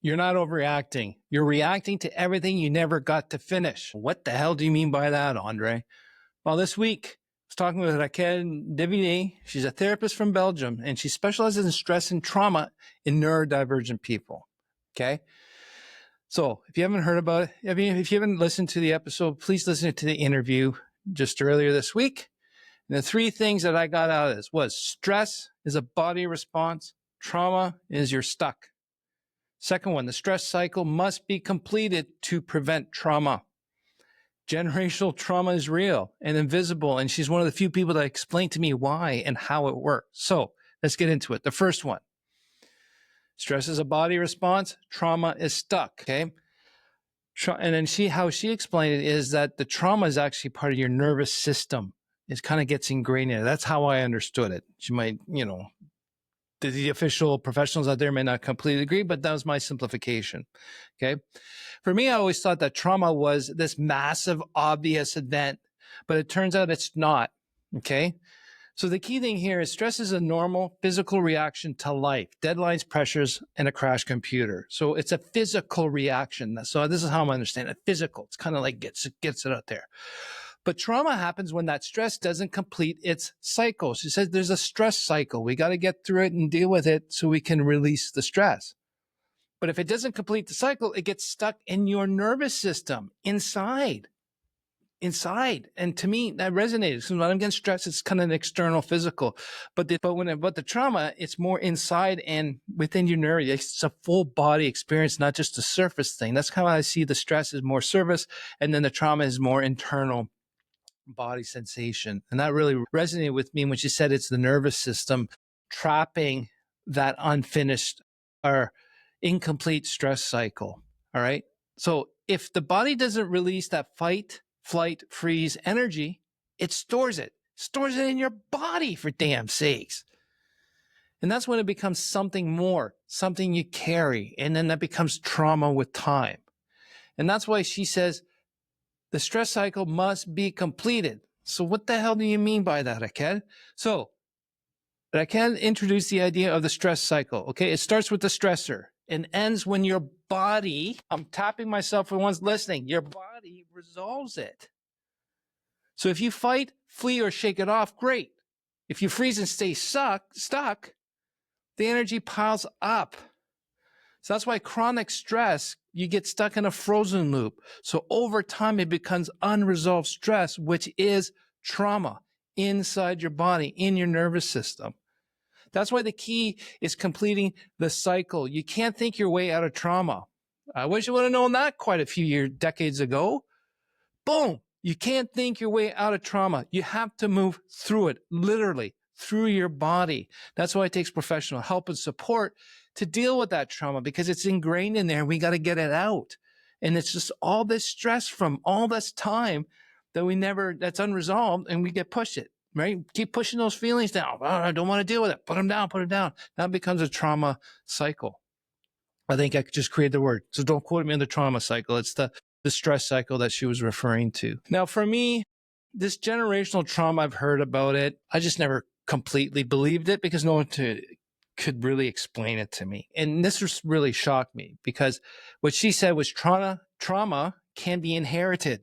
You're not overreacting. You're reacting to everything you never got to finish. What the hell do you mean by that, André? Well, this week, I was talking with Raquel Deviné. She's a therapist from Belgium, and she specializes in stress and trauma in neurodivergent people. Okay? So if you haven't heard about it, if you haven't listened to the episode, please listen to the interview just earlier this week. And the three things that I got out of this was stress is a body response. Trauma is you're stuck. Second one, the stress cycle must be completed to prevent trauma. Generational trauma is real and invisible, and she's one of the few people that explained to me why and how it works. So let's get into it. The first one, stress is a body response, trauma is stuck, okay? And then how she explained it is that the trauma is actually part of your nervous system. It kind of gets ingrained in it. That's how I understood it. She might, the official professionals out there may not completely agree, but that was my simplification. Okay. For me, I always thought that trauma was this massive, obvious event, but it turns out it's not. Okay. So the key thing here is stress is a normal physical reaction to life, deadlines, pressures, and a crash computer. So it's a physical reaction. So this is how I'm understanding it. Physical. It's kind of like gets it out there. But trauma happens when that stress doesn't complete its cycle. She says there's a stress cycle. We got to get through it and deal with it so we can release the stress. But if it doesn't complete the cycle, it gets stuck in your nervous system inside. And to me, that resonated. So when I'm getting stressed, it's kind of an external physical. But the trauma, it's more inside and within your nerve. It's a full body experience, not just a surface thing. That's how I see the stress is more surface, and then the trauma is more internal body sensation. And that really resonated with me when she said it's the nervous system trapping that unfinished or incomplete stress cycle. All right. So if the body doesn't release that fight, flight, freeze energy, it stores it in your body, for damn sakes. And that's when it becomes something more, something you carry. And then that becomes trauma with time. And that's why she says, the stress cycle must be completed. So what the hell do you mean by that, Raquel? So Raquel introduced the idea of the stress cycle. Okay, it starts with the stressor and ends when your body, I'm tapping myself for one's listening, your body resolves it. So if you fight, flee, or shake it off, great. If you freeze and stay stuck, the energy piles up. So that's why chronic stress, you get stuck in a frozen loop. So over time, it becomes unresolved stress, which is trauma inside your body, in your nervous system. That's why the key is completing the cycle. You can't think your way out of trauma. I wish I would have known that quite a few decades ago. Boom. You can't think your way out of trauma. You have to move through it, literally, through your body. That's why it takes professional help and support to deal with that trauma, because it's ingrained in there. We got to get it out. And it's just all this stress from all this time that's unresolved, and we get pushed it, right? Keep pushing those feelings down. Oh, I don't want to deal with it. Put them down. That becomes a trauma cycle. I think I just created the word. So don't quote me on the trauma cycle. It's the stress cycle that she was referring to. Now, for me, this generational trauma, I've heard about it. I just never completely believed it because no one could really explain it to me. And this just really shocked me because what she said was trauma can be inherited.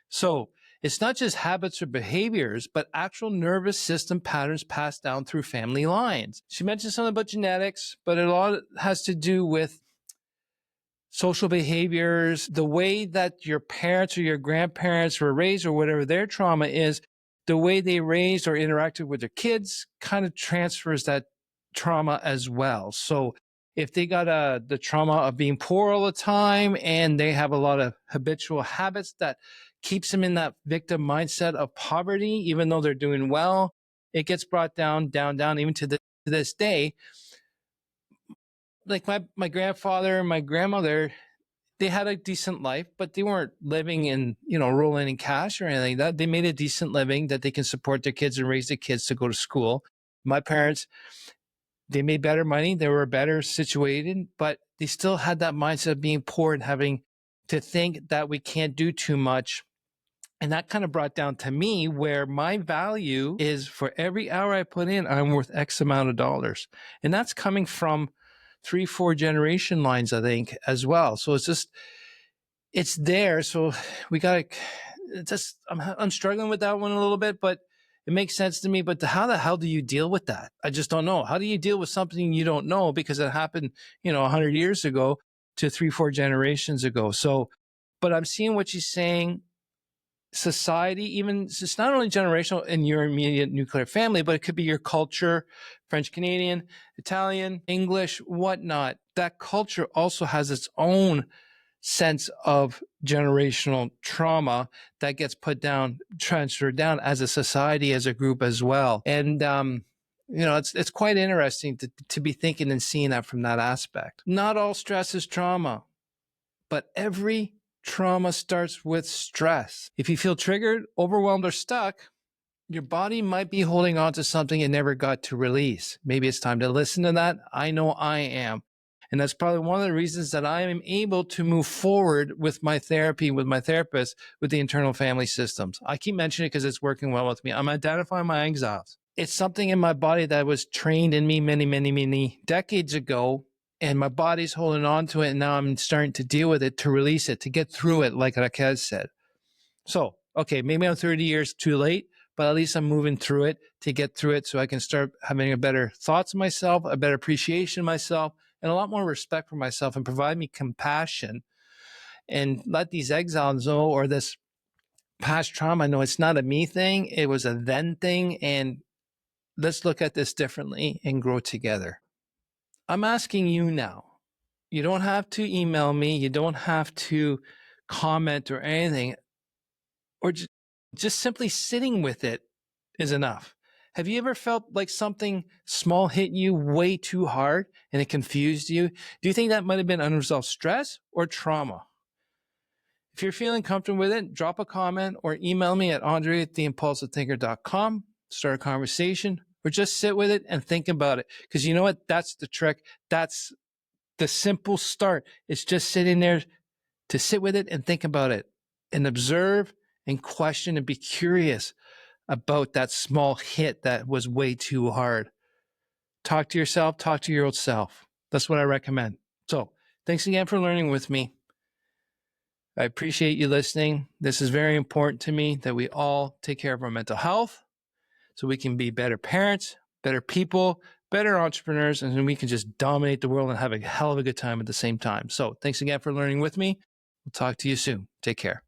So it's not just habits or behaviors, but actual nervous system patterns passed down through family lines. She mentioned something about genetics, but a lot has to do with social behaviors, the way that your parents or your grandparents were raised or whatever their trauma is, the way they raised or interacted with their kids kind of transfers that trauma as well. So if they got the trauma of being poor all the time and they have a lot of habitual habits that keeps them in that victim mindset of poverty, even though they're doing well, it gets brought down, even to this day. Like my grandfather and my grandmother, they had a decent life, but they weren't living in, rolling in cash or anything like that. They made a decent living that they can support their kids and raise their kids to go to school. My parents, they made better money. They were better situated, but they still had that mindset of being poor and having to think that we can't do too much. And that kind of brought down to me where my value is for every hour I put in, I'm worth X amount of dollars. And that's coming from 3-4 generation lines, I think, as well. So it's there. So we got to I'm struggling with that one a little bit, but it makes sense to me. But how the hell do you deal with that? I just don't know. How do you deal with something you don't know because it happened, 100 years ago to 3-4 generations ago? So, but I'm seeing what she's saying. Society, even it's not only generational in your immediate nuclear family, but it could be your culture, French Canadian, Italian, English, whatnot. That culture also has its own sense of generational trauma that gets transferred down as a society, as a group as well. And it's quite interesting to be thinking and seeing that from that aspect. Not all stress is trauma, but every trauma starts with stress. If you feel triggered, overwhelmed, or stuck, your body might be holding on to something it never got to release. Maybe it's time to listen to that. I know I am. And that's probably one of the reasons that I am able to move forward with my therapy, with my therapist, with the internal family systems. I keep mentioning it because it's working well with me. I'm identifying my exiles. It's something in my body that was trained in me many, many, many decades ago. And my body's holding on to it. And now I'm starting to deal with it, to release it, to get through it, like Raquel said. So, okay, maybe I'm 30 years too late, but at least I'm moving through it to get through it so I can start having a better thoughts of myself, a better appreciation of myself, and a lot more respect for myself, and provide me compassion and let these exiles know, or this past trauma know it's not a me thing. It was a then thing. And let's look at this differently and grow together. I'm asking you now. You don't have to email me. You don't have to comment or anything, or just simply sitting with it is enough. Have you ever felt like something small hit you way too hard and it confused you? Do you think that might have been unresolved stress or trauma? If you're feeling comfortable with it, drop a comment or email me at André@theimpulsivethinker.com. Start a conversation, or just sit with it and think about it. Because you know what? That's the trick. That's the simple start. It's just sitting there to sit with it and think about it and observe and question and be curious about that small hit that was way too hard. Talk to yourself, talk to your old self. That's what I recommend. So thanks again for learning with me. I appreciate you listening. This is very important to me, that we all take care of our mental health so we can be better parents, better people, better entrepreneurs, and then we can just dominate the world and have a hell of a good time at the same time. So thanks again for learning with me. We'll talk to you soon. Take care.